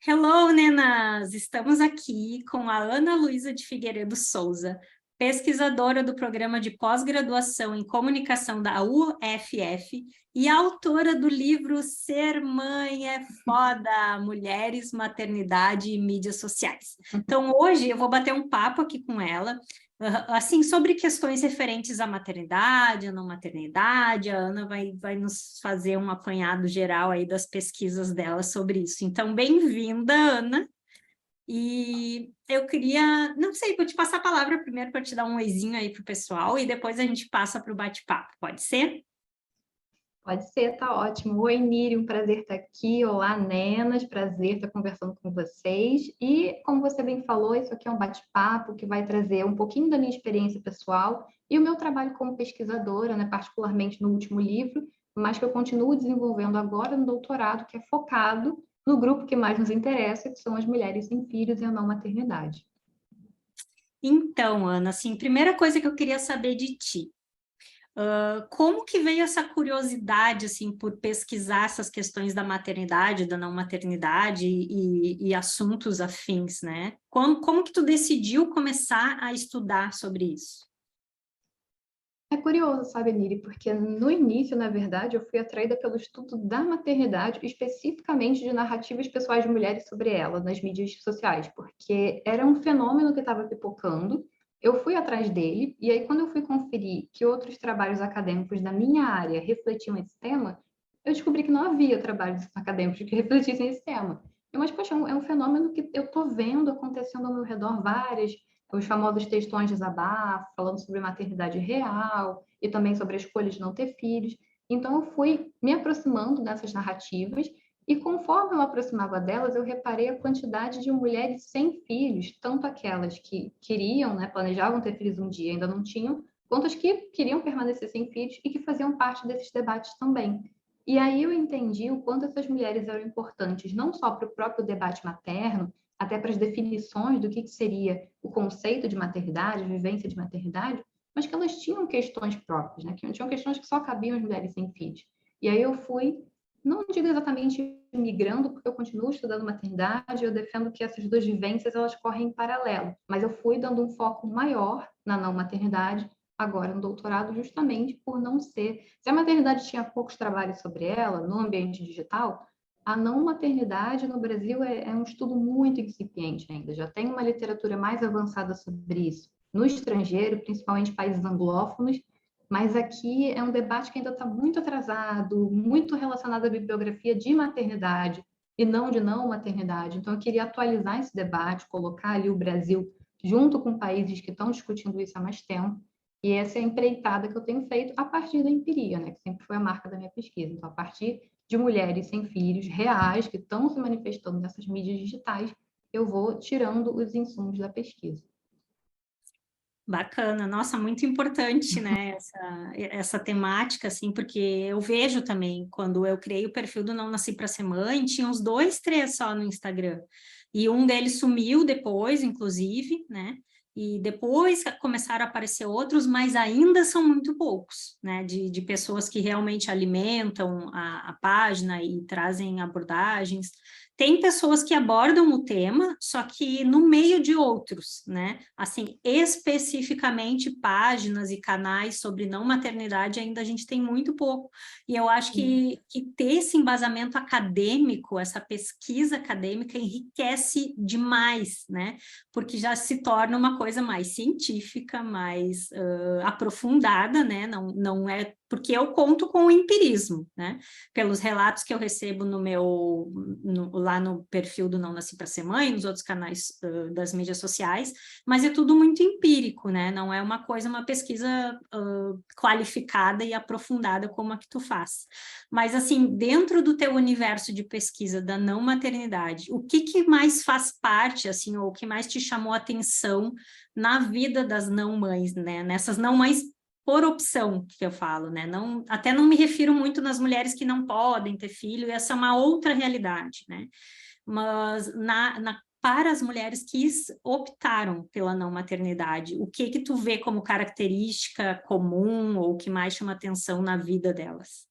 Hello, nenas! Estamos aqui com a Ana Luísa de Figueiredo Souza, pesquisadora do programa de pós-graduação em comunicação da UFF e autora do livro Ser Mãe é Foda, Mulheres, Maternidade e Mídias Sociais. Então, hoje eu vou bater um papo aqui com ela, assim, sobre questões referentes à maternidade, à não maternidade. A Ana vai nos fazer um apanhado geral aí das pesquisas dela sobre isso. Então, bem-vinda, Ana. E eu queria, não sei, vou te passar a palavra primeiro para te dar um oizinho aí para o pessoal e depois a gente passa para o bate-papo, pode ser? Pode ser, tá ótimo. Oi, Miri, um prazer estar aqui. Olá, nenas, prazer estar conversando com vocês. E, como você bem falou, isso aqui é um bate-papo que vai trazer um pouquinho da minha experiência pessoal e o meu trabalho como pesquisadora, né, particularmente no último livro, mas que eu continuo desenvolvendo agora no doutorado, que é focado no grupo que mais nos interessa, que são as mulheres sem filhos e a não maternidade. Então, Ana, assim, primeira coisa que eu queria saber de ti, como que veio essa curiosidade, assim, por pesquisar essas questões da maternidade, da não maternidade e assuntos afins, né? Como que tu decidiu começar a estudar sobre isso? É curioso, sabe, Niri, porque no início, na verdade, eu fui atraída pelo estudo da maternidade, especificamente de narrativas pessoais de mulheres sobre ela, nas mídias sociais, porque era um fenômeno que estava pipocando, eu fui atrás dele, e aí quando eu fui conferir que outros trabalhos acadêmicos da minha área refletiam esse tema, eu descobri que não havia trabalhos acadêmicos que refletissem esse tema. Mas, poxa, é um fenômeno que eu estou vendo acontecendo ao meu redor várias os famosos textões de desabafo, falando sobre maternidade real e também sobre a escolha de não ter filhos. Então, eu fui me aproximando dessas narrativas e, conforme eu me aproximava delas, eu reparei a quantidade de mulheres sem filhos, tanto aquelas que queriam, né, planejavam ter filhos um dia e ainda não tinham, quanto as que queriam permanecer sem filhos e que faziam parte desses debates também. E aí eu entendi o quanto essas mulheres eram importantes, não só para o próprio debate materno, até para as definições do que seria o conceito de maternidade, vivência de maternidade, mas que elas tinham questões próprias, né? Que tinham questões que só cabiam às mulheres sem filhos. E aí eu fui, não digo exatamente migrando, porque eu continuo estudando maternidade, eu defendo que essas duas vivências elas correm em paralelo, mas eu fui dando um foco maior na não maternidade, agora no doutorado, justamente por não ser. Se a maternidade tinha poucos trabalhos sobre ela no ambiente digital, a não maternidade no Brasil é um estudo muito incipiente ainda, já tem uma literatura mais avançada sobre isso no estrangeiro, principalmente países anglófonos, mas aqui é um debate que ainda está muito atrasado, muito relacionado à bibliografia de maternidade e não de não maternidade. Então, eu queria atualizar esse debate, colocar ali o Brasil junto com países que estão discutindo isso há mais tempo. E essa é a empreitada que eu tenho feito a partir da empiria, né, que sempre foi a marca da minha pesquisa. Então, a partir de mulheres sem filhos reais que estão se manifestando nessas mídias digitais, eu vou tirando os insumos da pesquisa. Bacana, nossa, muito importante, né, essa temática, assim, porque eu vejo também, quando eu criei o perfil do Não Nasci Para Ser Mãe, tinha uns 2, 3 só no Instagram, e um deles sumiu depois, inclusive, né, e depois começaram a aparecer outros, mas ainda são muito poucos, né, de pessoas que realmente alimentam a página e trazem abordagens. Tem pessoas que abordam o tema, só que no meio de outros, né? Assim, especificamente páginas e canais sobre não maternidade, ainda a gente tem muito pouco. E eu acho que ter esse embasamento acadêmico, essa pesquisa acadêmica, enriquece demais, né? Porque já se torna uma coisa mais científica, mais aprofundada, né? Não é porque eu conto com o empirismo, né? Pelos relatos que eu recebo lá no perfil do Não Nasci Para Ser Mãe, nos outros canais das mídias sociais, mas é tudo muito empírico, né? Não é uma coisa, uma pesquisa qualificada e aprofundada como a que tu faz. Mas, assim, dentro do teu universo de pesquisa da não maternidade, o que mais faz parte, assim, ou o que mais te chamou a atenção na vida das não mães, né? Nessas não mães por opção, que eu falo, né? Não, até não me refiro muito nas mulheres que não podem ter filho, essa é uma outra realidade, né? Mas para as mulheres que optaram pela não maternidade, o que tu vê como característica comum ou que mais chama atenção na vida delas?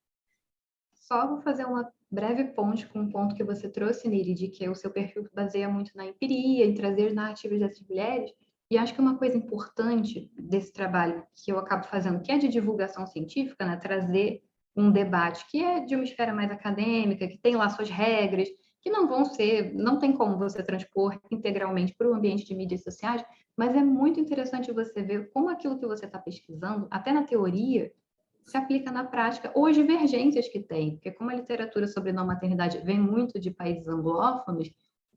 Só vou fazer uma breve ponte com um ponto que você trouxe, Niri, de que o seu perfil baseia muito na empiria, em trazer as narrativas dessas mulheres. E acho que uma coisa importante desse trabalho que eu acabo fazendo, que é de divulgação científica, né, trazer um debate que é de uma esfera mais acadêmica, que tem lá suas regras, que não vão ser, não tem como você transpor integralmente para o ambiente de mídias sociais, mas é muito interessante você ver como aquilo que você está pesquisando, até na teoria, se aplica na prática, ou as divergências que tem, porque como a literatura sobre não maternidade vem muito de países anglófonos,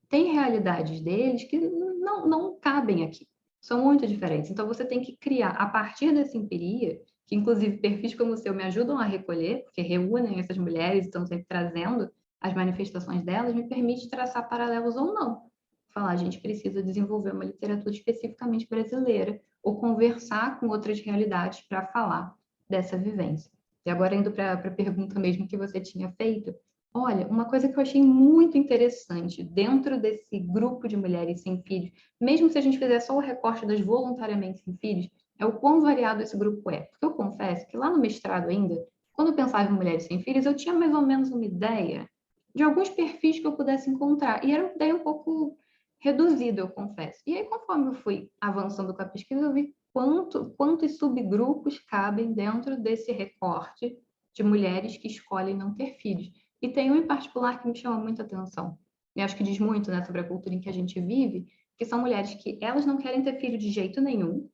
tem realidades deles que não cabem aqui, são muito diferentes. Então, você tem que criar, a partir dessa empiria, que inclusive perfis como o seu me ajudam a recolher, porque reúnem essas mulheres e estão sempre trazendo as manifestações delas, me permite traçar paralelos ou não. Falar, a gente precisa desenvolver uma literatura especificamente brasileira, ou conversar com outras realidades para falar dessa vivência. E agora, indo para a pergunta mesmo que você tinha feito, olha, uma coisa que eu achei muito interessante dentro desse grupo de mulheres sem filhos, mesmo se a gente fizer só o recorte das voluntariamente sem filhos, é o quão variado esse grupo é. Porque eu confesso que lá no mestrado ainda, quando eu pensava em mulheres sem filhos, eu tinha mais ou menos uma ideia de alguns perfis que eu pudesse encontrar. E era uma ideia um pouco reduzida, eu confesso. E aí, conforme eu fui avançando com a pesquisa, eu vi quantos subgrupos cabem dentro desse recorte de mulheres que escolhem não ter filhos. E tem um em particular que me chama muita atenção. E acho que diz muito, né, sobre a cultura em que a gente vive, que são mulheres que elas não querem ter filho de jeito nenhum,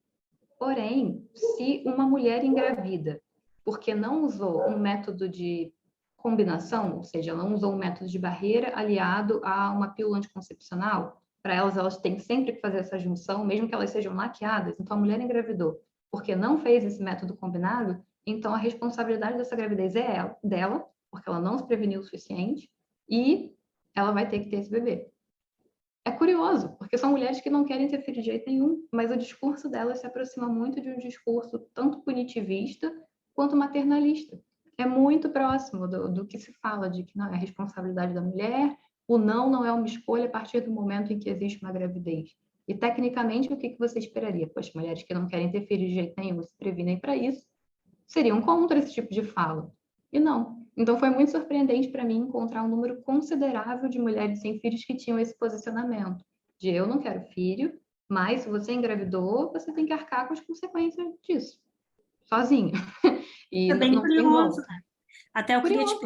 porém, se uma mulher engravida, porque não usou um método de combinação, ou seja, ela não usou um método de barreira aliado a uma pílula anticoncepcional, para elas têm sempre que fazer essa junção, mesmo que elas sejam laqueadas. Então, a mulher engravidou porque não fez esse método combinado, então a responsabilidade dessa gravidez é dela, porque ela não se preveniu o suficiente, e ela vai ter que ter esse bebê. É curioso, porque são mulheres que não querem ter filho de jeito nenhum, mas o discurso delas se aproxima muito de um discurso tanto punitivista quanto maternalista. É muito próximo do que se fala de que não é responsabilidade da mulher, o não é uma escolha a partir do momento em que existe uma gravidez. E, tecnicamente, o que você esperaria? Pois mulheres que não querem ter filho de jeito nenhum se previnem para isso, seriam contra esse tipo de fala. E não. Então foi muito surpreendente para mim encontrar um número considerável de mulheres sem filhos que tinham esse posicionamento de eu não quero filho, mas se você engravidou, você tem que arcar com as consequências disso, sozinha. E É bem não tem curioso, volta. né? Até eu Curioso.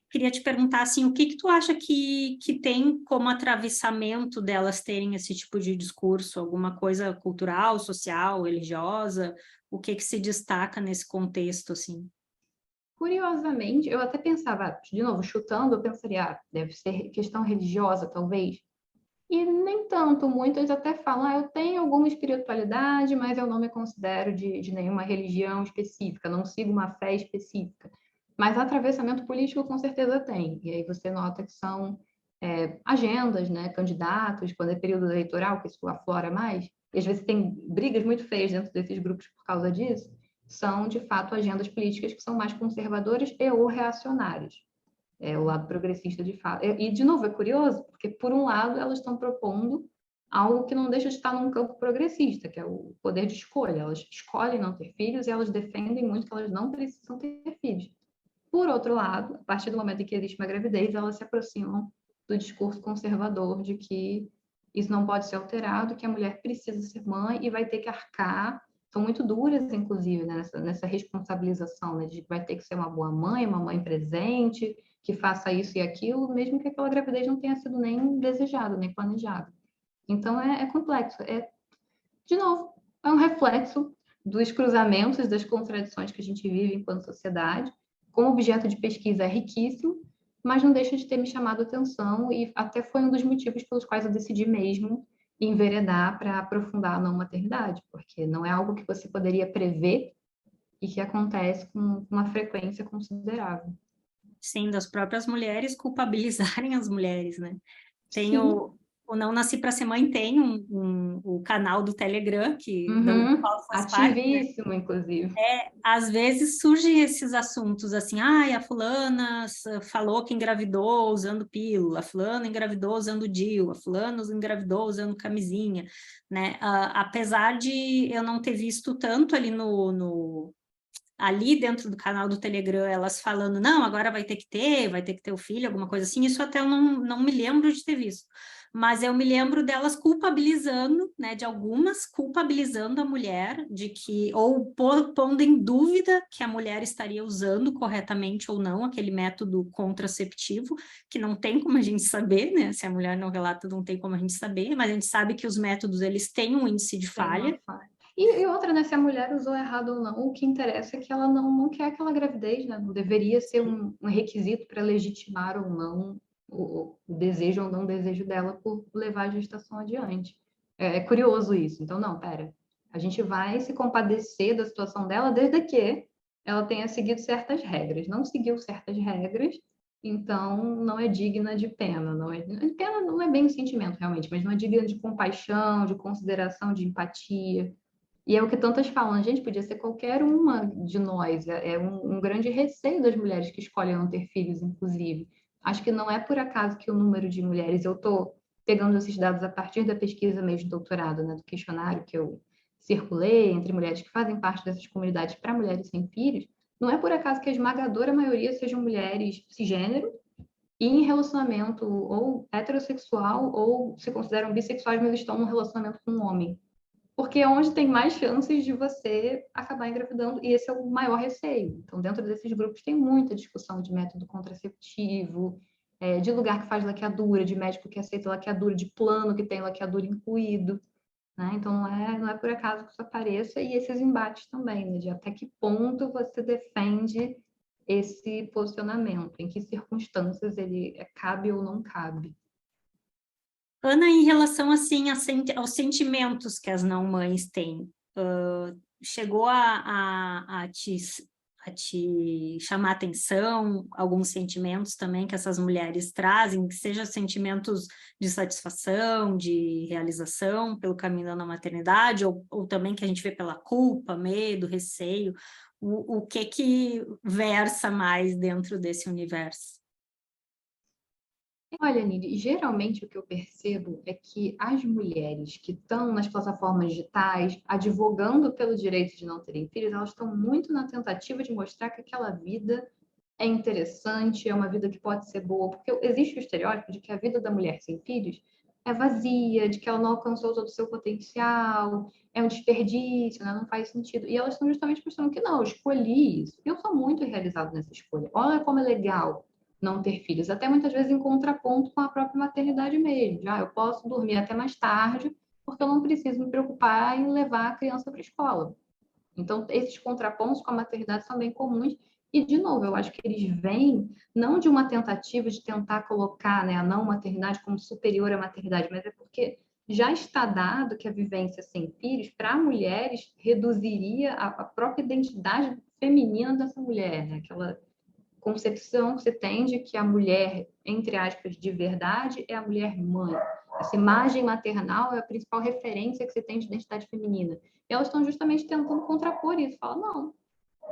queria te perguntar, assim, o que que tu acha que tem como atravessamento delas terem esse tipo de discurso? Alguma coisa cultural, social, religiosa? O que que se destaca nesse contexto, assim? Curiosamente, eu até pensava, de novo, chutando, eu pensaria, deve ser questão religiosa, talvez. E nem tanto, muitas até falam, eu tenho alguma espiritualidade, mas eu não me considero de nenhuma religião específica, não sigo uma fé específica. Mas atravessamento político com certeza tem. E aí você nota que são agendas, né, candidatos, quando é período eleitoral, que isso aflora mais, e às vezes tem brigas muito feias dentro desses grupos por causa disso, são de fato agendas políticas que são mais conservadoras e ou reacionárias. É o lado progressista de fato. E, de novo, é curioso, porque, por um lado, elas estão propondo algo que não deixa de estar num campo progressista, que é o poder de escolha. Elas escolhem não ter filhos e elas defendem muito que elas não precisam ter filhos. Por outro lado, a partir do momento em que existe uma gravidez, elas se aproximam do discurso conservador de que isso não pode ser alterado, que a mulher precisa ser mãe e vai ter que arcar. São muito duras, inclusive, né, nessa responsabilização, né, de que vai ter que ser uma boa mãe, uma mãe presente, que faça isso e aquilo, mesmo que aquela gravidez não tenha sido nem desejada, nem planejada. Então, é complexo. De novo, é um reflexo dos cruzamentos, das contradições que a gente vive enquanto sociedade. Como objeto de pesquisa é riquíssimo, mas não deixa de ter me chamado a atenção e até foi um dos motivos pelos quais eu decidi mesmo enveredar para aprofundar a não maternidade, porque não é algo que você poderia prever e que acontece com uma frequência considerável. Sim, das próprias mulheres culpabilizarem as mulheres, né? Tem Sim. o Não Nasci para Ser Mãe tem o canal do Telegram, do Uhum. qual faz parte, né? Ativíssimo, inclusive. Às vezes surgem esses assuntos assim, ai, a fulana falou que engravidou usando pílula, a fulana engravidou usando DIU, a fulana engravidou usando camisinha, né? Apesar de eu não ter visto tanto ali ali dentro do canal do Telegram, elas falando, não, agora vai ter que ter o filho, alguma coisa assim, isso até eu não me lembro de ter visto. Mas eu me lembro delas culpabilizando, né, de algumas culpabilizando a mulher, de que, ou pondo em dúvida que a mulher estaria usando corretamente ou não aquele método contraceptivo, que não tem como a gente saber, né, se a mulher não relata, não tem como a gente saber, mas a gente sabe que os métodos, eles têm um índice de Tem uma falha. falha. E outra, né? Se a mulher usou errado ou não, o que interessa é que ela não quer aquela gravidez, né? Não deveria ser um requisito para legitimar ou não o desejo ou não desejo dela por levar a gestação adiante. É curioso isso. Então, não, pera. A gente vai se compadecer da situação dela desde que ela tenha seguido certas regras. Não seguiu certas regras, então não é digna de pena. Não é, pena não é bem o sentimento, realmente, mas não é digna de compaixão, de consideração, de empatia. E é o que tantas falam, gente, podia ser qualquer uma de nós. É um grande receio das mulheres que escolhem não ter filhos, inclusive. Acho que não é por acaso que o número de mulheres, eu estou pegando esses dados a partir da pesquisa mesmo de doutorado, né, do questionário que eu circulei entre mulheres que fazem parte dessas comunidades para mulheres sem filhos, não é por acaso que a esmagadora maioria sejam mulheres cisgênero e em relacionamento ou heterossexual ou se consideram bissexuais, mas estão num relacionamento com um homem. Porque é onde tem mais chances de você acabar engravidando, e esse é o maior receio. Então, dentro desses grupos tem muita discussão de método contraceptivo, de lugar que faz laqueadura, de médico que aceita laqueadura, de plano que tem laqueadura incluído, né? Então, não é por acaso que isso apareça, e esses embates também, né? De até que ponto você defende esse posicionamento, em que circunstâncias ele cabe ou não cabe. Ana, em relação assim aos sentimentos que as não-mães têm, chegou a te chamar atenção alguns sentimentos também que essas mulheres trazem, que sejam sentimentos de satisfação, de realização pelo caminho da maternidade, ou também que a gente vê pela culpa, medo, receio, o que versa mais dentro desse universo? Olha, Nili, geralmente o que eu percebo é que as mulheres que estão nas plataformas digitais, advogando pelo direito de não terem filhos, elas estão muito na tentativa de mostrar que aquela vida é interessante, é uma vida que pode ser boa, porque existe o estereótipo de que a vida da mulher sem filhos é vazia, de que ela não alcançou todo o seu potencial, é um desperdício, né? Não faz sentido. E elas estão justamente mostrando que não, eu escolhi isso. E eu sou muito realizada nessa escolha. Olha como é legal não ter filhos, até muitas vezes em contraponto com a própria maternidade mesmo. Já eu posso dormir até mais tarde, porque eu não preciso me preocupar em levar a criança para a escola. Então, esses contrapontos com a maternidade são bem comuns. E, de novo, eu acho que eles vêm não de uma tentativa de tentar colocar, né, a não maternidade como superior à maternidade, mas é porque já está dado que a vivência sem filhos, para mulheres, reduziria a própria identidade feminina dessa mulher, né? Aquela concepção que você tem de que a mulher, entre aspas, de verdade, é a mulher mãe. Essa imagem maternal é a principal referência que você tem de identidade feminina. E elas estão justamente tentando contrapor isso. Falam, não,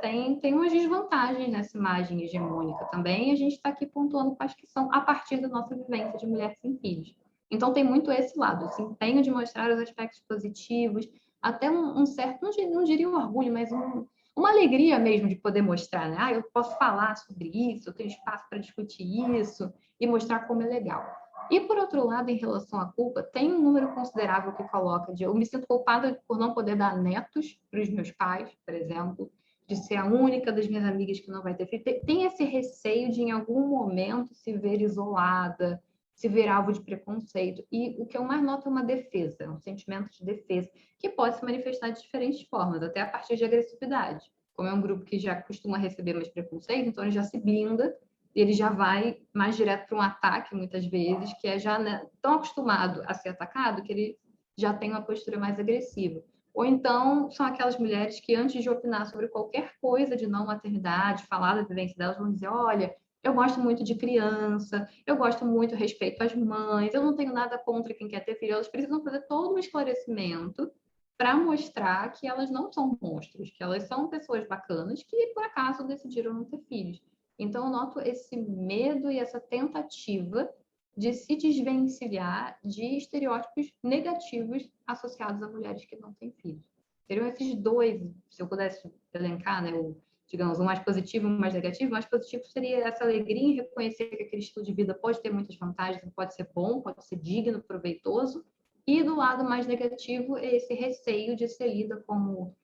tem umas desvantagens nessa imagem hegemônica também, e a gente está aqui pontuando quais que são a partir da nossa vivência de mulher sem filhos. Então tem muito esse lado, esse empenho de mostrar os aspectos positivos, até um certo, não diria um orgulho, mas uma alegria mesmo de poder mostrar, né? Ah, eu posso falar sobre isso, eu tenho espaço para discutir isso e mostrar como é legal. E, por outro lado, em relação à culpa, tem um número considerável que coloca de eu me sinto culpada por não poder dar netos para os meus pais, por exemplo, de ser a única das minhas amigas que não vai ter filho. Tem esse receio de, em algum momento, se ver isolada, se ver alvo de preconceito. E o que eu mais noto é uma defesa, um sentimento de defesa, que pode se manifestar de diferentes formas, até a partir de agressividade. Como é um grupo que já costuma receber mais preconceito, então ele já se blinda e ele já vai mais direto para um ataque, muitas vezes, que é já, né, tão acostumado a ser atacado que ele já tem uma postura mais agressiva. Ou então são aquelas mulheres que, antes de opinar sobre qualquer coisa de não maternidade, falar da vivência delas, vão dizer: olha, eu gosto muito de criança, eu gosto muito, respeito às mães, eu não tenho nada contra quem quer ter filho. Elas precisam fazer todo um esclarecimento para mostrar que elas não são monstros, que elas são pessoas bacanas que, por acaso, decidiram não ter filhos. Então, eu noto esse medo e essa tentativa de se desvencilhar de estereótipos negativos associados a mulheres que não têm filhos. Seriam esses dois, se eu pudesse elencar, né, o digamos, um mais positivo e um mais negativo. O mais positivo seria essa alegria em reconhecer que aquele estilo de vida pode ter muitas vantagens, pode ser bom, pode ser digno, proveitoso. E do lado mais negativo é esse receio de ser lida como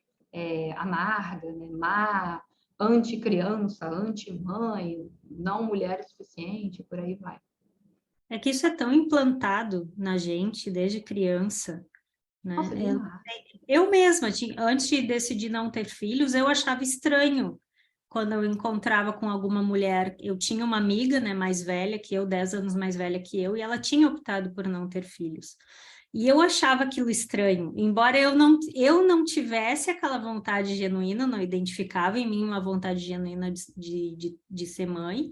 amarga, né, má, anti-criança, anti-mãe, não mulher o suficiente, por aí vai. É que isso é tão implantado na gente desde criança, né? Nossa, demais. Eu mesma, antes de decidir não ter filhos, eu achava estranho quando eu encontrava com alguma mulher. Eu tinha uma amiga, né, mais velha que eu, 10 anos mais velha que eu, e ela tinha optado por não ter filhos. E eu achava aquilo estranho, embora eu não tivesse aquela vontade genuína, não identificava em mim uma vontade genuína de ser mãe,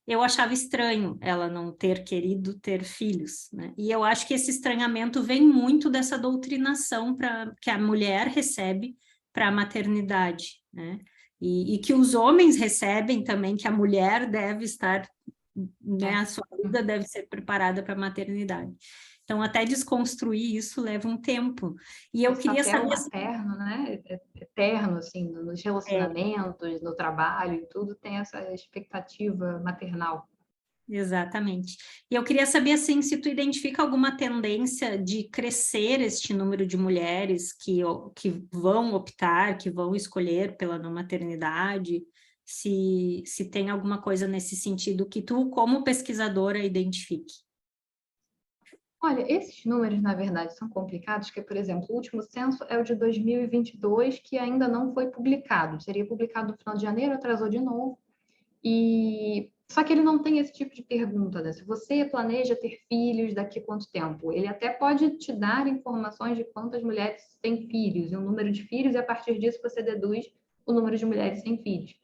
eu achava estranho ela não ter querido ter filhos, né? E eu acho que esse estranhamento vem muito dessa doutrinação que a mulher recebe para a maternidade, né? E que os homens recebem também, que a mulher deve estar, né? A sua vida deve ser preparada para a maternidade. Então, até desconstruir isso leva um tempo. E eu Esse queria papel saber... materno, né? Eterno, assim, nos É, relacionamentos, no trabalho e tudo, tem essa expectativa maternal. exatamente. E eu queria saber, assim, se tu identifica alguma tendência de crescer este número de mulheres que vão optar, que vão escolher pela não maternidade, se tem alguma coisa nesse sentido que tu, como pesquisadora, identifique. Olha, esses números, na verdade, são complicados, porque, por exemplo, o último censo é o de 2022, que ainda não foi publicado. Seria publicado no final de janeiro, atrasou de novo. E só que ele não tem esse tipo de pergunta, né? Se você planeja ter filhos, daqui a quanto tempo? Ele até pode te dar informações de quantas mulheres têm filhos, e o número de filhos, e a partir disso você deduz o número de mulheres sem filhos.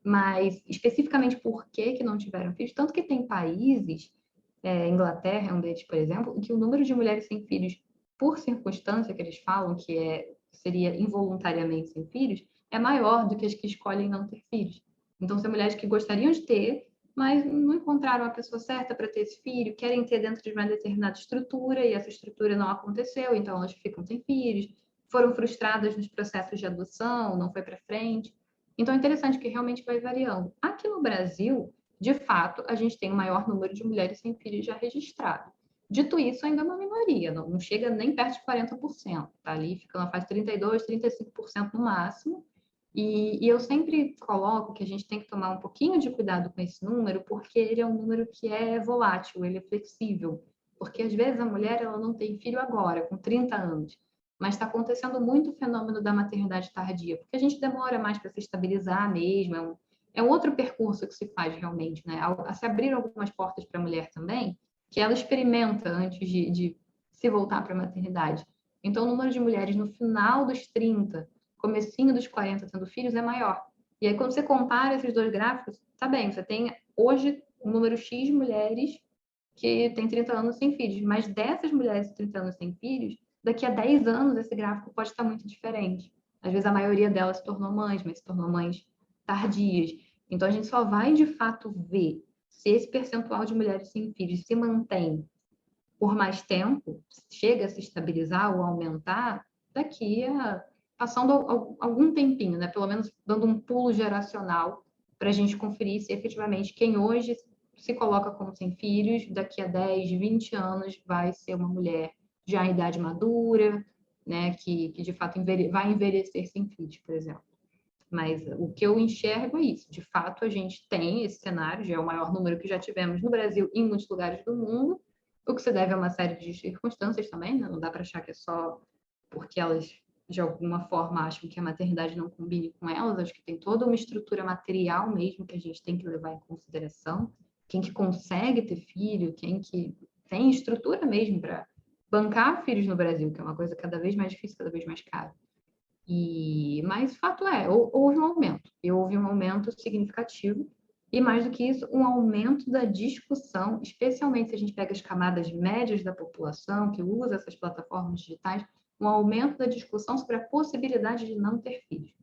Mas especificamente por que não tiveram filhos, tanto que tem países, Inglaterra é um deles, por exemplo, em que o número de mulheres sem filhos, por circunstância que eles falam seria involuntariamente sem filhos, é maior do que as que escolhem não ter filhos. Então, são mulheres que gostariam de ter, mas não encontraram a pessoa certa para ter esse filho, querem ter dentro de uma determinada estrutura e essa estrutura não aconteceu, então elas ficam sem filhos, foram frustradas nos processos de adoção, não foi para frente. Então, é interessante que realmente vai variando. Aqui no Brasil, de fato, a gente tem o maior número de mulheres sem filhos já registrado. Dito isso, ainda é uma minoria, não chega nem perto de 40%, tá ali, fica na fase 32%, 35% no máximo. E eu sempre coloco que a gente tem que tomar um pouquinho de cuidado com esse número, porque ele é um número que é volátil, ele é flexível. Porque às vezes a mulher ela não tem filho agora, com 30 anos, mas está acontecendo muito o fenômeno da maternidade tardia, porque a gente demora mais para se estabilizar mesmo, é um outro percurso que se faz realmente, né? A se abrir algumas portas para a mulher também, que ela experimenta antes de se voltar para a maternidade. Então, o número de mulheres no final dos 30, comecinho dos 40 tendo filhos é maior. E aí, quando você compara esses dois gráficos, tá bem, você tem hoje um número X de mulheres que têm 30 anos sem filhos, mas dessas mulheres de 30 anos sem filhos, daqui a 10 anos esse gráfico pode estar muito diferente. Às vezes a maioria delas se tornou mães, mas se tornou mães tardias. Então a gente só vai de fato ver se esse percentual de mulheres sem filhos se mantém por mais tempo, chega a se estabilizar ou aumentar, daqui a passando algum tempinho, né? Pelo menos dando um pulo geracional para a gente conferir se efetivamente quem hoje se coloca como sem filhos, daqui a 10, 20 anos vai ser uma mulher já em idade madura, né? Que de fato vai envelhecer sem filhos, por exemplo. Mas o que eu enxergo é isso. De fato, a gente tem esse cenário, já é o maior número que já tivemos no Brasil e em muitos lugares do mundo, o que se deve a uma série de circunstâncias também, né? Não dá para achar que é só porque elas, de alguma forma, acham que a maternidade não combine com elas. Acho que tem toda uma estrutura material mesmo que a gente tem que levar em consideração. Quem que consegue ter filho, quem que tem estrutura mesmo para bancar filhos no Brasil, que é uma coisa cada vez mais difícil, cada vez mais cara. Mas o fato é, houve um aumento, e houve um aumento significativo, e mais do que isso, um aumento da discussão, especialmente se a gente pega as camadas médias da população que usa essas plataformas digitais, um aumento da discussão sobre a possibilidade de não ter filhos.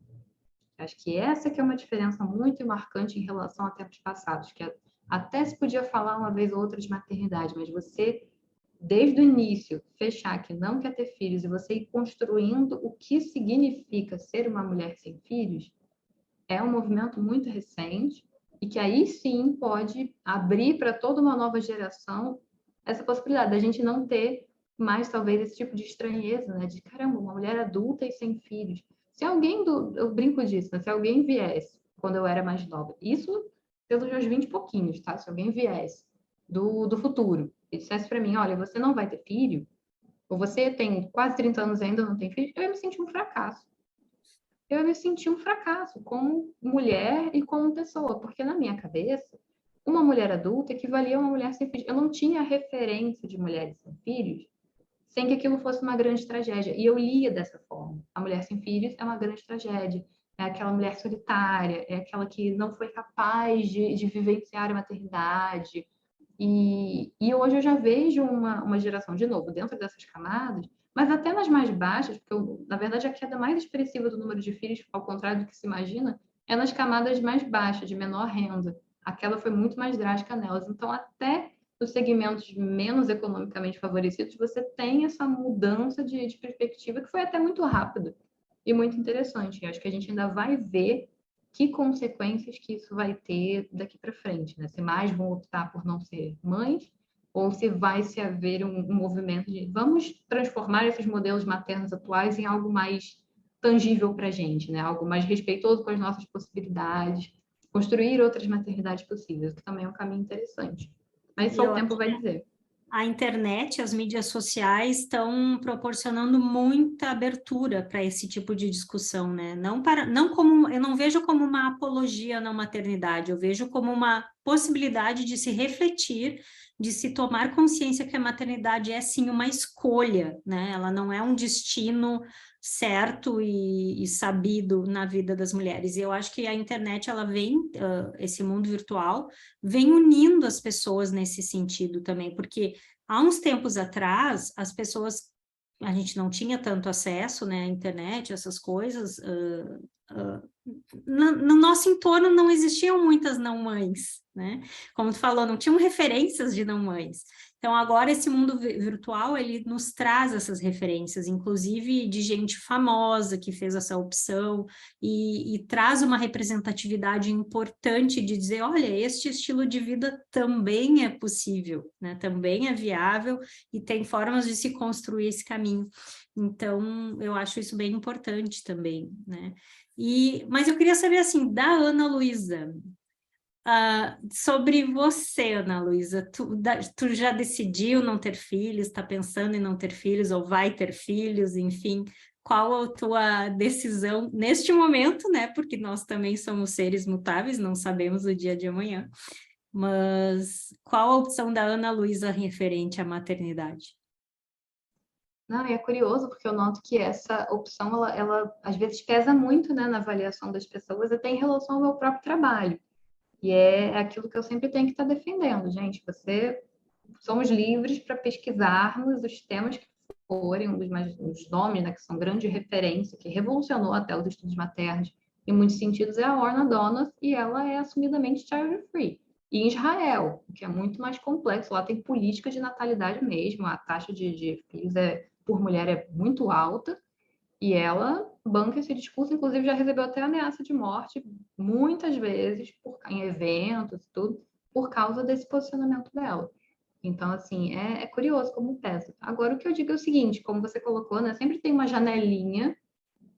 Acho que essa que é uma diferença muito marcante em relação a tempos passados, que até se podia falar uma vez ou outra de maternidade, mas você desde o início, fechar que não quer ter filhos e você ir construindo o que significa ser uma mulher sem filhos, é um movimento muito recente e que aí sim pode abrir para toda uma nova geração essa possibilidade da gente não ter mais talvez esse tipo de estranheza, né? De caramba, uma mulher adulta e sem filhos. Se alguém eu brinco disso, né? Se alguém viesse quando eu era mais nova, isso pelos meus 20 e pouquinhos, tá? Se alguém viesse do futuro e dissesse para mim, olha, você não vai ter filho, ou você tem quase 30 anos e ainda não tem filho, eu ia me sentir um fracasso. Eu ia me sentir um fracasso como mulher e como pessoa, porque na minha cabeça, uma mulher adulta equivalia a uma mulher sem filhos. Eu não tinha referência de mulheres sem filhos sem que aquilo fosse uma grande tragédia. E eu lia dessa forma. A mulher sem filhos é uma grande tragédia. É aquela mulher solitária, é aquela que não foi capaz de vivenciar a maternidade. E hoje eu já vejo uma geração, de novo, dentro dessas camadas, mas até nas mais baixas, porque na verdade a queda mais expressiva do número de filhos, ao contrário do que se imagina, é nas camadas mais baixas, de menor renda. A queda foi muito mais drástica nelas. Então, até nos segmentos menos economicamente favorecidos, você tem essa mudança de perspectiva que foi até muito rápida e muito interessante. Eu acho que a gente ainda vai ver que consequências que isso vai ter daqui para frente, né? Se mais vão optar por não ser mães, ou se vai se haver um movimento de vamos transformar esses modelos maternos atuais em algo mais tangível para a gente, né? Algo mais respeitoso com as nossas possibilidades, construir outras maternidades possíveis, que também é um caminho interessante. Mas E só eu o tempo acho vai dizer. a internet, as mídias sociais estão proporcionando muita abertura para esse tipo de discussão, né? Não como, eu não vejo como uma apologia na maternidade, eu vejo como uma possibilidade de se refletir, de se tomar consciência que a maternidade é sim uma escolha, né? Ela não é um destino certo e sabido na vida das mulheres. E eu acho que a internet, ela vem, esse mundo virtual, vem unindo as pessoas nesse sentido também, porque há uns tempos atrás, as pessoas, a gente não tinha tanto acesso, né, à internet, essas coisas, no nosso entorno não existiam muitas não-mães, né? Como tu falou, não tinham referências de não-mães. Então, agora esse mundo virtual, ele nos traz essas referências, inclusive de gente famosa que fez essa opção e traz uma representatividade importante de dizer, olha, este estilo de vida também é possível, né? Também é viável e tem formas de se construir esse caminho. Então, eu acho isso bem importante também, né? Mas eu queria saber, assim, da Ana Luísa, sobre você, Ana Luísa, tu já decidiu não ter filhos, está pensando em não ter filhos, ou vai ter filhos, enfim, qual a tua decisão neste momento, né? Porque nós também somos seres mutáveis, não sabemos o dia de amanhã, mas qual a opção da Ana Luísa referente à maternidade? Não, e é curioso porque eu noto que essa opção, ela às vezes pesa muito, né, na avaliação das pessoas, até em relação ao meu próprio trabalho. E é aquilo que eu sempre tenho que estar defendendo, gente. Somos livres para pesquisarmos os temas que forem, os nomes, né, que são grande referência, que revolucionou até os estudos maternos. Em muitos sentidos, é a Orna Donas e ela é assumidamente child-free. E em Israel, o que é muito mais complexo, lá tem política de natalidade mesmo, a taxa de filhos por mulher é muito alta, e ela banca esse discurso, inclusive já recebeu até ameaça de morte muitas vezes em eventos e tudo, por causa desse posicionamento dela. Então, assim, é curioso como pesa. Agora, o que eu digo é o seguinte, como você colocou, né, sempre tem uma janelinha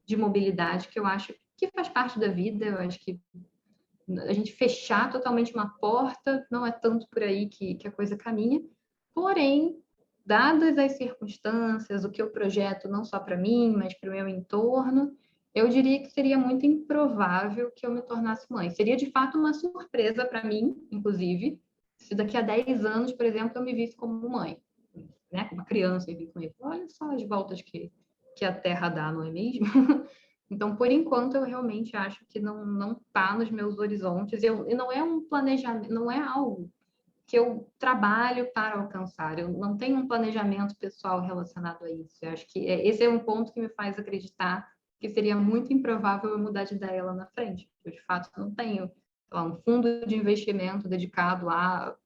de mobilidade que eu acho que faz parte da vida, eu acho que a gente fechar totalmente uma porta não é tanto por aí que a coisa caminha, porém, dadas as circunstâncias, o que eu projeto não só para mim, mas para o meu entorno, eu diria que seria muito improvável que eu me tornasse mãe. Seria de fato uma surpresa para mim, inclusive, se daqui a 10 anos, por exemplo, eu me visse como mãe, né? Como uma criança e vi com ele. Olha só as voltas que a Terra dá, não é mesmo? Então, por enquanto, eu realmente acho que não está nos meus horizontes. E não é um planejamento, não é algo que eu trabalho para alcançar. Eu não tenho um planejamento pessoal relacionado a isso. Eu acho que esse é um ponto que me faz acreditar que seria muito improvável eu mudar de ideia lá na frente. Eu, de fato, não tenho um fundo de investimento dedicado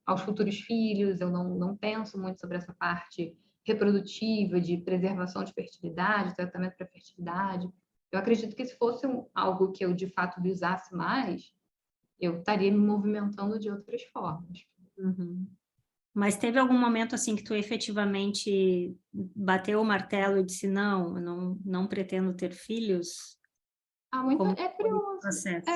aos futuros filhos, eu não penso muito sobre essa parte reprodutiva, de preservação de fertilidade, tratamento para fertilidade. Eu acredito que se fosse algo que eu, de fato, visasse mais, eu estaria me movimentando de outras formas. Uhum. Mas teve algum momento assim que tu efetivamente bateu o martelo e disse, não, eu não pretendo ter filhos? Como É foi o curioso. processo?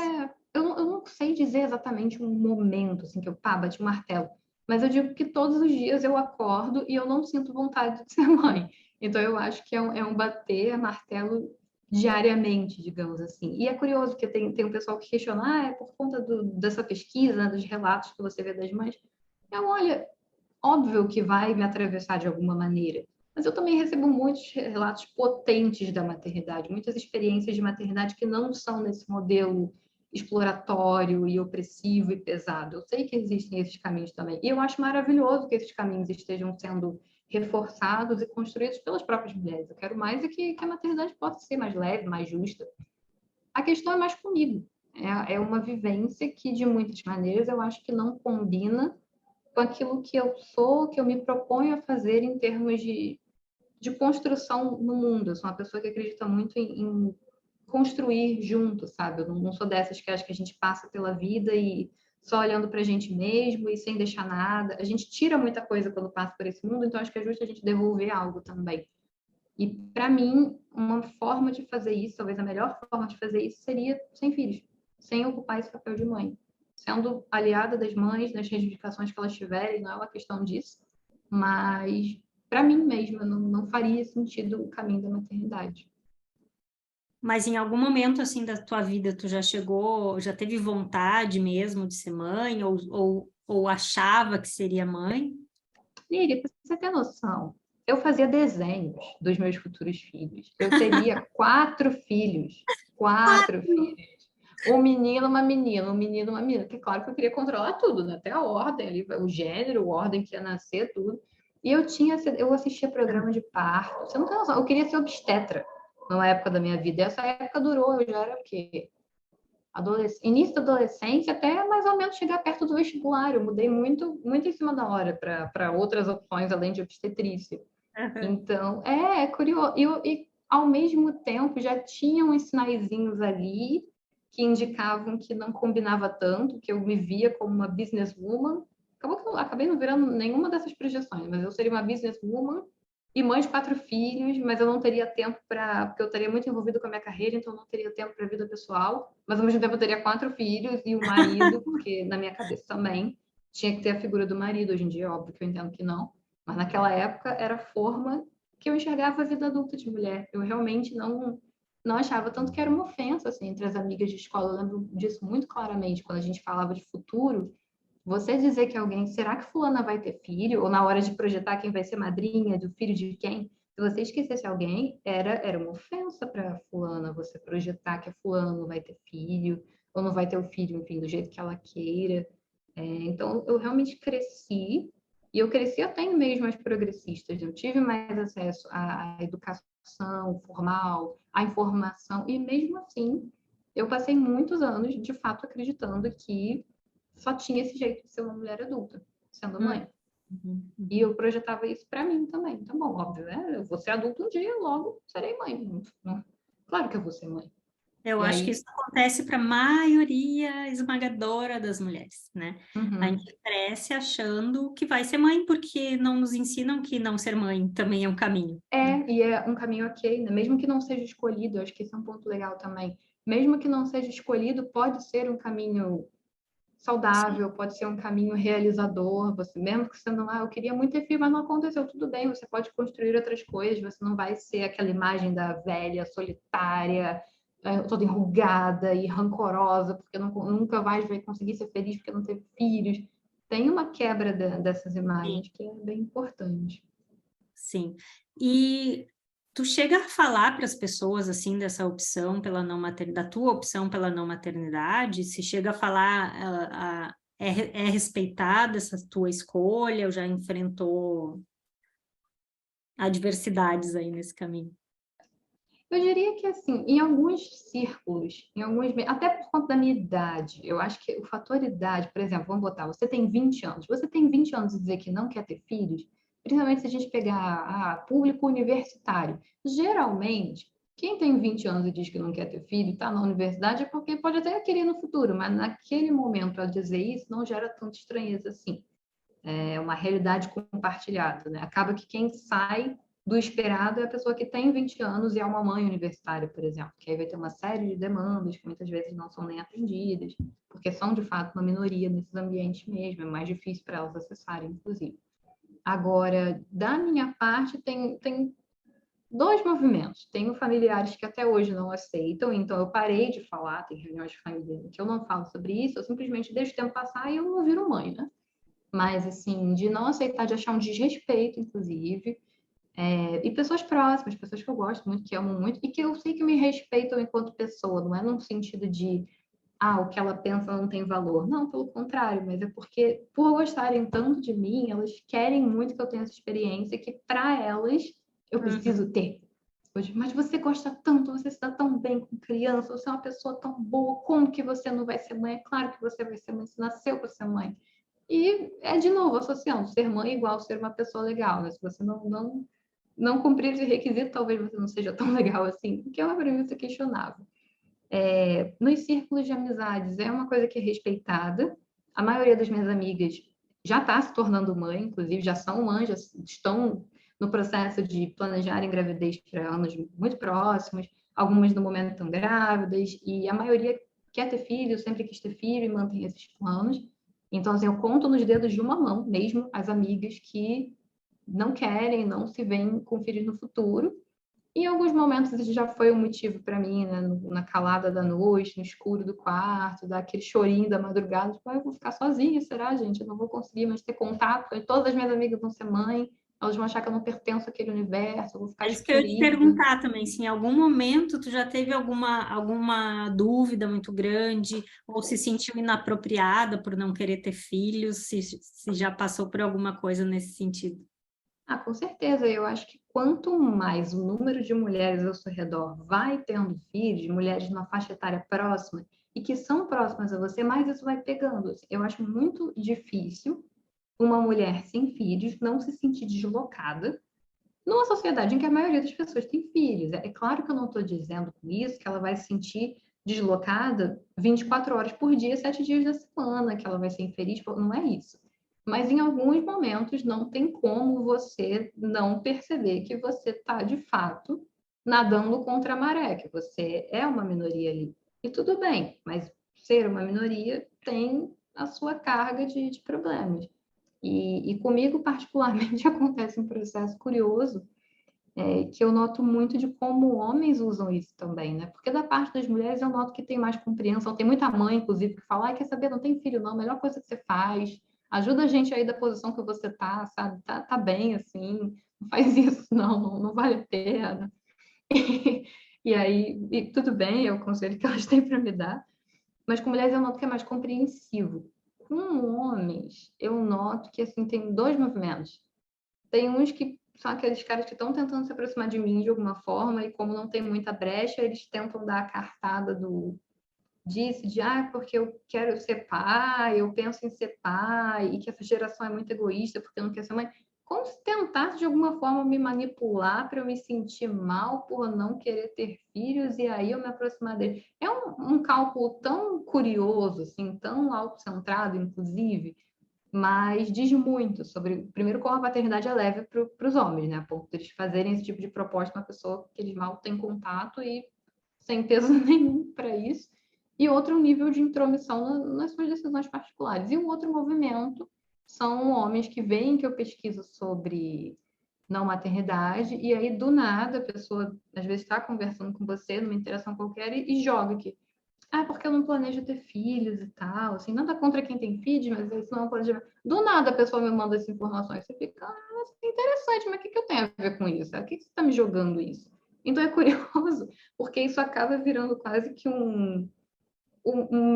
Eu não sei dizer exatamente um momento assim que eu bati o martelo, mas eu digo que todos os dias eu acordo e eu não sinto vontade de ser mãe. Então eu acho que é um bater martelo diariamente, digamos assim. E é curioso que tem um pessoal que questiona, é por conta dessa pesquisa, né, dos relatos que você vê das mães. Olha, óbvio que vai me atravessar de alguma maneira, mas eu também recebo muitos relatos potentes da maternidade, muitas experiências de maternidade que não são nesse modelo exploratório e opressivo e pesado. Eu sei que existem esses caminhos também. E eu acho maravilhoso que esses caminhos estejam sendo reforçados e construídos pelas próprias mulheres. Eu quero mais que a maternidade possa ser mais leve, mais justa. A questão é mais comigo. É uma vivência que, de muitas maneiras, eu acho que não combina com aquilo que eu sou, que eu me proponho a fazer em termos de construção no mundo. Eu sou uma pessoa que acredita muito em construir junto, sabe? Eu não sou dessas que acho que a gente passa pela vida e só olhando para a gente mesmo e sem deixar nada. A gente tira muita coisa quando passa por esse mundo, então acho que é justo a gente devolver algo também. E para mim, uma forma de fazer isso, talvez a melhor forma de fazer isso, seria sem filhos, sem ocupar esse papel de mãe, sendo aliada das mães nas reivindicações que elas tiverem, não é uma questão disso, mas para mim mesma não faria sentido o caminho da maternidade. Mas em algum momento assim da tua vida tu já chegou, já teve vontade mesmo de ser mãe ou achava que seria mãe? Líria, pra você ter noção, eu fazia desenhos dos meus futuros filhos. Eu teria 4 filhos. 4 filhos. Um menino, uma menina, um menino, uma menina. Que claro que eu queria controlar tudo, né? Até a ordem ali, o gênero, a ordem que ia nascer, tudo. E eu assistia programa de parto. Você não tem noção, eu queria ser obstetra numa época da minha vida. E essa época durou, eu já era o quê? Início da adolescência até mais ou menos chegar perto do vestibular. Eu mudei muito, muito em cima da hora para outras opções além de obstetrícia. Uhum. Então, é curioso. E ao mesmo tempo já tinham uns sinaizinhos ali que indicavam que não combinava tanto, que eu me via como uma businesswoman. Acabou que eu acabei não virando nenhuma dessas projeções, mas eu seria uma businesswoman e mãe de 4 filhos, mas eu não teria tempo porque eu estaria muito envolvida com a minha carreira, então eu não teria tempo para a vida pessoal, mas ao mesmo tempo eu teria 4 filhos e o marido, porque na minha cabeça também tinha que ter a figura do marido. Hoje em dia, é óbvio que eu entendo que não, mas naquela época era a forma que eu enxergava a vida adulta de mulher. Eu realmente não achava, tanto que era uma ofensa assim, entre as amigas de escola. Eu lembro disso muito claramente, quando a gente falava de futuro, você dizer que alguém, será que fulana vai ter filho? Ou na hora de projetar quem vai ser madrinha do filho de quem? Se você esquecesse alguém, era uma ofensa para fulana você projetar que a fulana não vai ter filho, ou não vai ter o filho, enfim, do jeito que ela queira. Então, eu realmente cresci, e eu cresci até em meios mais progressistas. Eu tive mais acesso à educação formal, à informação, e mesmo assim, eu passei muitos anos, de fato, acreditando que só tinha esse jeito de ser uma mulher adulta, sendo mãe. Uhum. E eu projetava isso para mim também. Então, bom, óbvio, né? Eu vou ser adulta um dia, logo serei mãe. Claro que eu vou ser mãe. Eu E acho que aí, isso acontece para a maioria esmagadora das mulheres, né? A uhum. gente cresce achando que vai ser mãe, porque não nos ensinam que não ser mãe também é um caminho, né? E é um caminho ok, né? Mesmo que não seja escolhido, eu acho que esse é um ponto legal também. Mesmo que não seja escolhido, pode ser um caminho Sim, saudável, pode ser um caminho realizador. Você, mesmo que você não, eu queria muito ter filho, mas não aconteceu, tudo bem, você pode construir outras coisas, você não vai ser aquela imagem da velha, solitária, toda enrugada e rancorosa, porque nunca mais vai conseguir ser feliz porque não teve filhos. Tem uma quebra dessas sim. imagens que é bem importante. Sim. E tu chega a falar para as pessoas assim dessa opção pela não maternidade, da tua opção pela não maternidade? Se chega a falar, é respeitada essa tua escolha, ou já enfrentou adversidades aí nesse caminho? Eu diria que, assim, em alguns círculos, até por conta da minha idade, eu acho que o fator idade, por exemplo, vamos botar, você tem 20 anos, você tem 20 anos e dizer que não quer ter filhos, principalmente se a gente pegar público universitário, geralmente, Quem tem 20 anos e diz que não quer ter filho, está na universidade, é porque pode até querer no futuro, mas naquele momento, ao dizer isso, não gera tanta estranheza assim. É uma realidade compartilhada, né? Acaba que quem sai do esperado é a pessoa que tem 20 anos e é uma mãe universitária, por exemplo, que aí vai ter uma série de demandas que muitas vezes não são nem atendidas, porque são, de fato, uma minoria nesses ambientes mesmo, é mais difícil para elas acessarem, inclusive. Agora, da minha parte, tem dois movimentos. Tenho familiares que até hoje não aceitam, então eu parei de falar, tem reuniões de família que eu não falo sobre isso, eu simplesmente deixo o tempo passar e eu não viro mãe, né? Mas, assim, de não aceitar, de achar um desrespeito, inclusive, e pessoas próximas, pessoas que eu gosto muito, que amo muito, e que eu sei que me respeitam enquanto pessoa, não é num sentido de, o que ela pensa não tem valor. Não, pelo contrário, mas é porque, por gostarem tanto de mim, elas querem muito que eu tenha essa experiência, que para elas eu preciso ter. Mas você gosta tanto, você se dá tão bem com criança, você é uma pessoa tão boa, como que você não vai ser mãe? É claro que você vai ser mãe, você nasceu para ser mãe. E é, de novo, associando, ser mãe igual ser uma pessoa legal, né? Se você não cumprir esse requisito, talvez você não seja tão legal assim, que é uma premissa questionável. Nos círculos de amizades, é uma coisa que é respeitada. A maioria das minhas amigas já está se tornando mãe, inclusive já são mães, já estão no processo de planejar gravidez para anos muito próximos. Algumas no momento estão grávidas, e a maioria quer ter filho, sempre quis ter filho e mantém esses planos. Então, assim, eu conto nos dedos de uma mão mesmo as amigas que não querem, não se veem com filhos no futuro. Em alguns momentos isso já foi um motivo para mim, né? Na calada da noite, no escuro do quarto, daquele chorinho da madrugada, tipo, eu vou ficar sozinha, será, gente? Eu não vou conseguir mais ter contato, todas as minhas amigas vão ser mãe, elas vão achar que eu não pertenço àquele universo, eu vou ficar É isso que eu ia te excluída. perguntar também, se em algum momento tu já teve alguma dúvida muito grande, ou se sentiu inapropriada por não querer ter filhos, se já passou por alguma coisa nesse sentido. Com certeza. Eu acho que quanto mais o número de mulheres ao seu redor vai tendo filhos, mulheres numa faixa etária próxima e que são próximas a você, mais isso vai pegando. Eu acho muito difícil uma mulher sem filhos não se sentir deslocada numa sociedade em que a maioria das pessoas tem filhos. É claro que eu não estou dizendo com isso que ela vai se sentir deslocada 24 horas por dia, 7 dias da semana, que ela vai ser infeliz, não é isso. Mas em alguns momentos não tem como você não perceber que você está, de fato, nadando contra a maré, que você é uma minoria ali. E tudo bem, mas ser uma minoria tem a sua carga de problemas. E comigo, particularmente, acontece um processo curioso, que eu noto muito de como homens usam isso também, né? Porque da parte das mulheres eu noto que tem mais compreensão, tem muita mãe, inclusive, que fala, quer saber, não tem filho não, a melhor coisa que você faz, ajuda a gente aí da posição que você tá, sabe? Tá bem assim, não faz isso não vale a pena. E aí, tudo bem, é o conselho que elas têm para me dar, mas com mulheres eu noto que é mais compreensivo. Com homens, eu noto que, assim, tem dois movimentos. Tem uns que são aqueles caras que estão tentando se aproximar de mim de alguma forma, e como não tem muita brecha, eles tentam dar a cartada disso, porque eu quero ser pai, eu penso em ser pai, e que essa geração é muito egoísta porque não quer ser mãe. Como se tentasse de alguma forma me manipular para eu me sentir mal por não querer ter filhos e aí eu me aproximar dele. É um cálculo tão curioso, assim, tão autocentrado, inclusive, mas diz muito sobre, primeiro, como a paternidade é leve para os homens, né? A ponto de eles fazerem esse tipo de proposta uma pessoa que eles mal têm contato e sem peso nenhum para isso. E outro nível de intromissão nas suas decisões particulares. E um outro movimento são homens que veem que eu pesquiso sobre não maternidade, e aí, do nada, a pessoa, às vezes, está conversando com você, numa interação qualquer, e joga aqui. Porque eu não planejo ter filhos e tal, assim, nada contra quem tem filhos, mas isso não é um planejamento. Do nada a pessoa me manda essa informação, e você fica, interessante, mas o que eu tenho a ver com isso? Por que você está me jogando isso? Então é curioso, porque isso acaba virando quase que um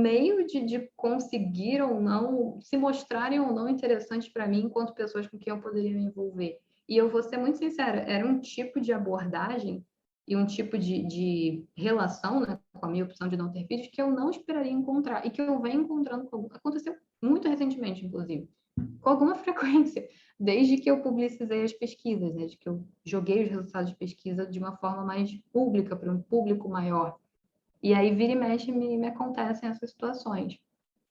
meio de conseguir ou não, se mostrarem ou não interessantes para mim enquanto pessoas com quem eu poderia me envolver. E eu vou ser muito sincera, era um tipo de abordagem e um tipo de relação, né, com a minha opção de não ter filhos que eu não esperaria encontrar e que eu venho encontrando. Aconteceu muito recentemente, inclusive. com alguma frequência, desde que eu publicizei as pesquisas, né? De que eu joguei os resultados de pesquisa de uma forma mais pública, para um público maior. E aí, vira e mexe, me acontecem essas situações.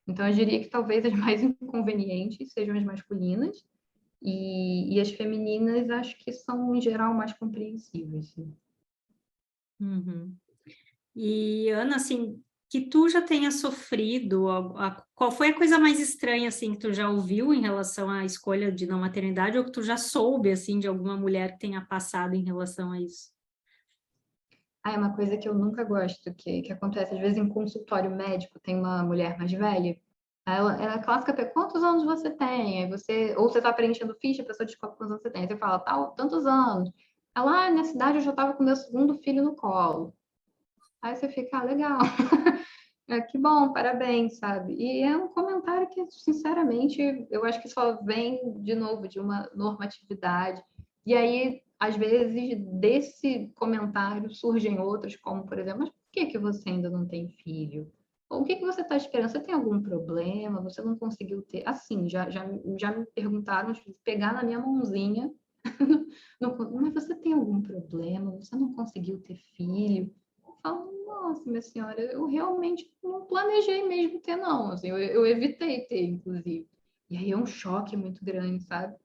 Então, eu diria que talvez as mais inconvenientes sejam as masculinas, e as femininas acho que são, em geral, mais compreensíveis. Sim. Uhum. E, Ana, assim, que tu já tenha sofrido, qual foi a coisa mais estranha, assim, que tu já ouviu em relação à escolha de não maternidade, ou que tu já soube, assim, de alguma mulher que tenha passado em relação a isso? Ah, é uma coisa que eu nunca gosto, que acontece às vezes em consultório médico, tem uma mulher mais velha, ela é clássica, quantos anos você tem? Aí você, ou você está preenchendo ficha, a pessoa descobre quantos anos você tem. Aí você fala, tal, tantos anos. Ela, na cidade eu já estava com meu segundo filho no colo. Aí você fica, legal. Que bom, parabéns, sabe? E é um comentário que, sinceramente, eu acho que só vem, de novo, de uma normatividade. E aí, às vezes, desse comentário surgem outros, como, por exemplo, mas por que que você ainda não tem filho? Ou o que que você está esperando? Você tem algum problema? Você não conseguiu ter? Assim, já me perguntaram de pegar na minha mãozinha. Mas você tem algum problema? Você não conseguiu ter filho? Eu falo, nossa, minha senhora, eu realmente não planejei mesmo ter, não. Assim, eu evitei ter, inclusive. E aí é um choque muito grande, sabe?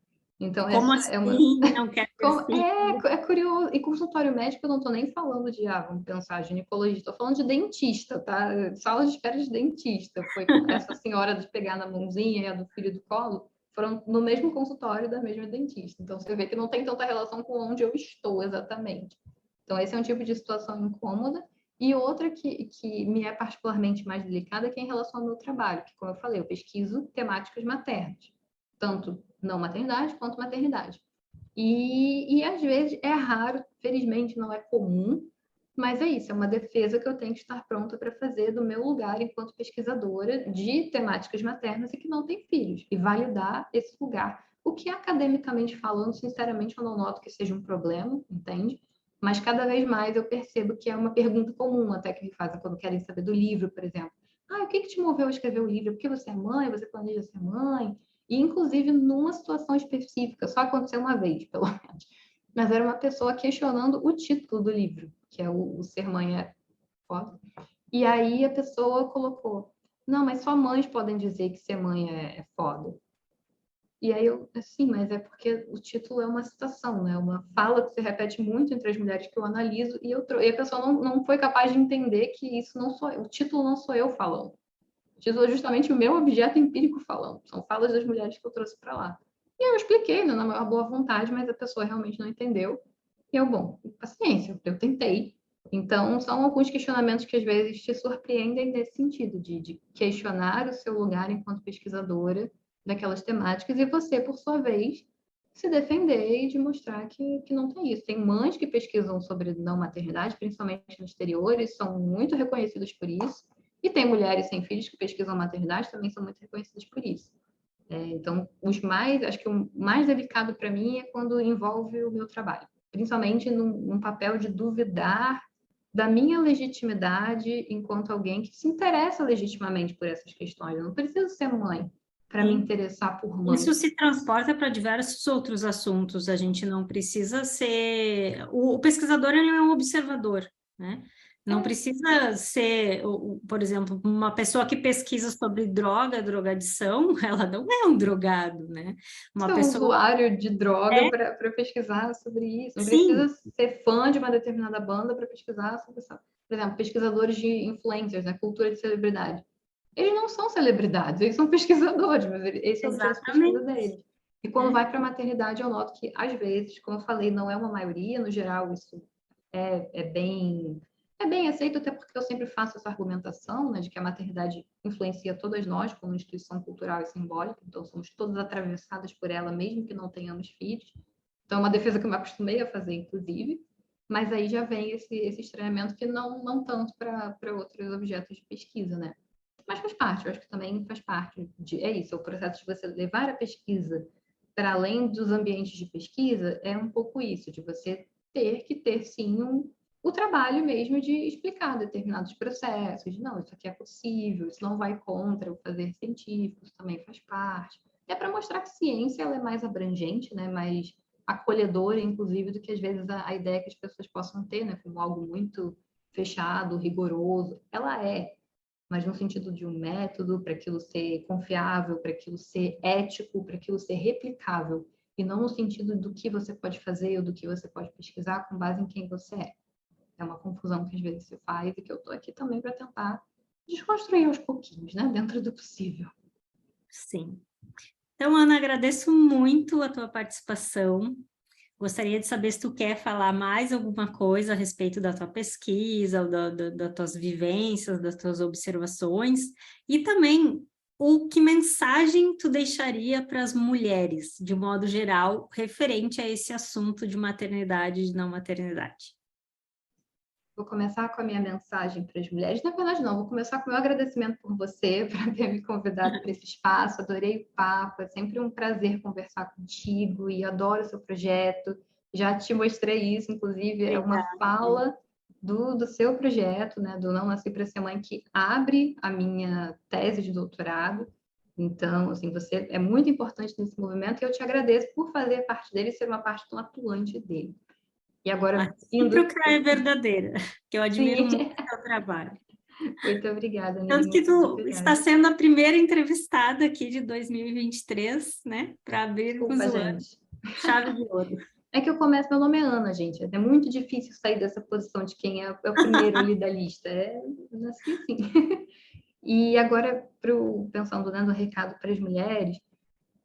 Então, Como essa é uma. assim não quer ter filho? É curioso. E consultório médico, eu não estou nem falando de, vamos pensar, ginecologista, estou falando de dentista, tá? Sala de espera de dentista. Foi essa senhora de pegar na mãozinha e a do filho do colo, foram no mesmo consultório da mesma dentista. Então, você vê que não tem tanta relação com onde eu estou exatamente. Então, esse é um tipo de situação incômoda. E outra que me é particularmente mais delicada, que é em relação ao meu trabalho, que, como eu falei, eu pesquiso temáticas maternas, tanto não maternidade quanto maternidade. E às vezes é raro, felizmente não é comum, mas é isso, é uma defesa que eu tenho que estar pronta para fazer do meu lugar enquanto pesquisadora de temáticas maternas e que não tem filhos, e validar esse lugar. O que, academicamente falando, sinceramente, eu não noto que seja um problema, entende? Mas cada vez mais eu percebo que é uma pergunta comum até que me fazem quando querem saber do livro, por exemplo. O que te moveu a escrever o livro? Porque você é mãe, você planeja ser mãe? E, inclusive, numa situação específica, só aconteceu uma vez, pelo menos. Mas era uma pessoa questionando o título do livro, que é o Ser Mãe é Foda. E aí a pessoa colocou, não, mas só mães podem dizer que ser mãe é foda. E aí eu, assim, mas é porque o título é uma citação, né? Uma fala que se repete muito entre as mulheres que eu analiso, e a pessoa não foi capaz de entender que isso não sou eu, o título não sou eu falando. O título é justamente o meu objeto empírico falando. São falas das mulheres que eu trouxe para lá. E eu expliquei, né, na maior boa vontade, mas a pessoa realmente não entendeu. E eu, bom, paciência, eu tentei. Então, são alguns questionamentos que às vezes te surpreendem nesse sentido, de questionar o seu lugar enquanto pesquisadora daquelas temáticas e você, por sua vez, se defender e de mostrar que não tem isso. Tem mães que pesquisam sobre não maternidade, principalmente no exterior, e são muito reconhecidas por isso. E tem mulheres sem filhos que pesquisam maternidade, também são muito reconhecidas por isso. Então, acho que o mais delicado para mim é quando envolve o meu trabalho, principalmente num papel de duvidar da minha legitimidade enquanto alguém que se interessa legitimamente por essas questões. Eu não preciso ser mãe para me Sim. interessar por Isso mãe. se transporta para diversos outros assuntos. A gente não precisa ser. O pesquisador ele é um observador, né? Não precisa ser, por exemplo, uma pessoa que pesquisa sobre droga, drogadição, ela não é um drogado, né? Uma Ser um pessoa. usuário de droga É, para pesquisar sobre isso. Não precisa sim, ser fã de uma determinada banda para pesquisar sobre isso. Por exemplo, pesquisadores de influencers, né? Cultura de celebridade. Eles não são celebridades, eles são pesquisadores, mas esse é o objeto de pesquisa exatamente. deles. E quando Né? vai para a maternidade, eu noto que, às vezes, como eu falei, não é uma maioria, no geral, isso é bem aceito, até porque eu sempre faço essa argumentação, né, de que a maternidade influencia todas nós como instituição cultural e simbólica, então somos todas atravessadas por ela, mesmo que não tenhamos filhos. Então, é uma defesa que eu me acostumei a fazer, inclusive, mas aí já vem esse estranhamento que não tanto para outros objetos de pesquisa, né? Mas faz parte, eu acho que também faz parte é isso, o processo de você levar a pesquisa para além dos ambientes de pesquisa é um pouco isso, de você ter que ter sim o trabalho mesmo de explicar determinados processos, não, isso aqui é possível, isso não vai contra o fazer científico, isso também faz parte. até para mostrar que ciência ela é mais abrangente, né? Mais acolhedora, inclusive, do que às vezes a ideia que as pessoas possam ter, né? Como algo muito fechado, rigoroso. Ela é, mas no sentido de um método para aquilo ser confiável, para aquilo ser ético, para aquilo ser replicável, e não no sentido do que você pode fazer ou do que você pode pesquisar com base em quem você é. É uma confusão que às vezes se faz e que eu estou aqui também para tentar desconstruir aos pouquinhos, né? Dentro do possível. Sim. Então, Ana, agradeço muito a tua participação. Gostaria de saber se tu quer falar mais alguma coisa a respeito da tua pesquisa, ou das tuas vivências, das tuas observações, e também que mensagem tu deixaria para as mulheres, de modo geral, referente a esse assunto de maternidade e de não maternidade. Vou começar com a minha mensagem para as mulheres. Na verdade, não, vou começar com o meu agradecimento por você, por ter me convidado para esse espaço. Adorei o papo, é sempre um prazer conversar contigo e adoro o seu projeto. Já te mostrei isso, inclusive, é uma fala do seu projeto, né, do Não Nasci para Ser Mãe, que abre a minha tese de doutorado. Então, assim, você é muito importante nesse movimento e eu te agradeço por fazer parte dele e ser uma parte tão atuante dele. E agora, indo... A é verdadeira, que eu admiro Sim. muito o seu trabalho. Muito obrigada, Nini. Tanto que tu está sendo a primeira entrevistada aqui de 2023, né? Para abrir Desculpa, o ano. gente. Chave de ouro. É que eu começo, meu nome é Ana, gente. É muito difícil sair dessa posição de quem é o primeiro ali da lista. Eu nasci assim. E agora, pensando, dando recado para as mulheres,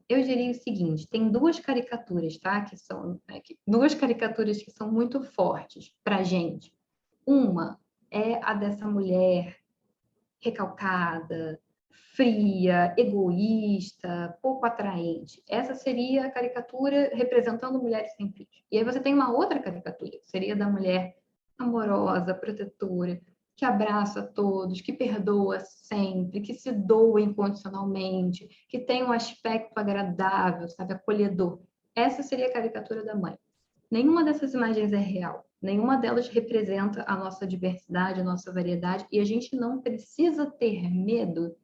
eu diria o seguinte: tem duas caricaturas, tá? Duas caricaturas que são muito fortes para a gente. Uma é a dessa mulher recalcada, fria, egoísta, pouco atraente. Essa seria a caricatura representando mulheres sem filhos. E aí você tem uma outra caricatura, que seria da mulher amorosa, protetora, que abraça todos, que perdoa sempre, que se doa incondicionalmente, que tem um aspecto agradável, sabe, acolhedor. Essa seria a caricatura da mãe. Nenhuma dessas imagens é real. Nenhuma delas representa a nossa diversidade, a nossa variedade, e a gente não precisa ter medo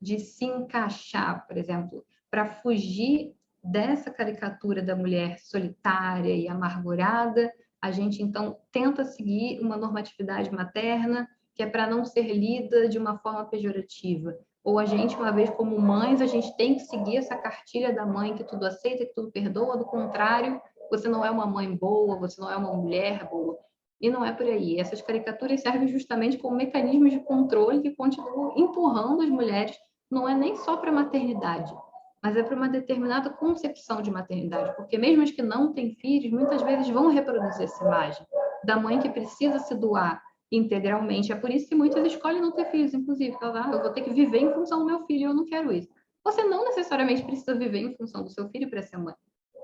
de se encaixar, por exemplo, para fugir dessa caricatura da mulher solitária e amargurada. A gente então tenta seguir uma normatividade materna que é para não ser lida de uma forma pejorativa. Ou a gente, uma vez como mães, a gente tem que seguir essa cartilha da mãe que tudo aceita, que tudo perdoa, do contrário, você não é uma mãe boa, você não é uma mulher boa. E não é por aí. Essas caricaturas servem justamente como mecanismos de controle que continuam empurrando as mulheres, não é nem só para a maternidade, mas é para uma determinada concepção de maternidade, porque mesmo as que não têm filhos, muitas vezes vão reproduzir essa imagem da mãe que precisa se doar integralmente. É por isso que muitas escolhem não ter filhos, inclusive. Falar, eu vou ter que viver em função do meu filho, eu não quero isso. Você não necessariamente precisa viver em função do seu filho para ser mãe.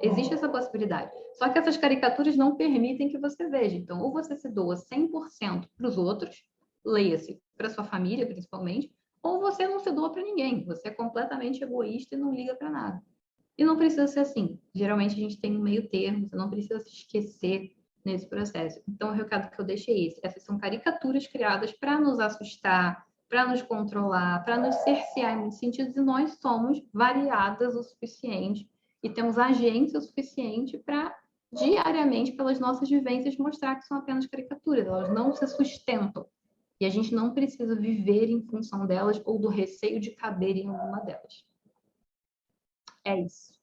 Existe essa possibilidade. Só que essas caricaturas não permitem que você veja. Então, ou você se doa 100% para os outros, leia-se para sua família, principalmente, ou você não se doa para ninguém. Você é completamente egoísta e não liga para nada. E não precisa ser assim. Geralmente a gente tem um meio termo, você não precisa se esquecer nesse processo. Então, o recado que eu deixo é esse. Essas são caricaturas criadas para nos assustar, para nos controlar, para nos cercear em muitos sentidos, e nós somos variadas o suficiente e temos agência o suficiente para, diariamente, pelas nossas vivências, mostrar que são apenas caricaturas. Elas não se sustentam. E a gente não precisa viver em função delas ou do receio de caber em alguma delas. É isso.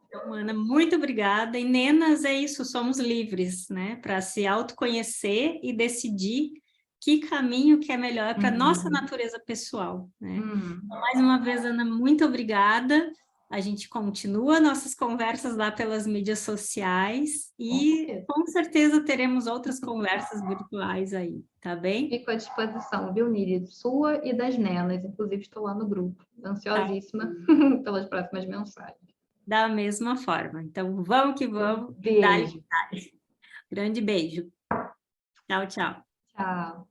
Então, Ana, muito obrigada. E Nenas, é isso, somos livres, né? Para se autoconhecer e decidir que caminho que é melhor para a nossa natureza pessoal, né? Então, mais uma vez, Ana, muito obrigada. A gente continua nossas conversas lá pelas mídias sociais e com certeza teremos outras conversas virtuais aí, tá bem? Fico à disposição, viu, Miri? Sua e das nenas. Inclusive, estou lá no grupo, ansiosíssima pelas próximas mensagens. Da mesma forma. Então, vamos que vamos. Beijo. Grande beijo. Tchau, tchau. Tchau.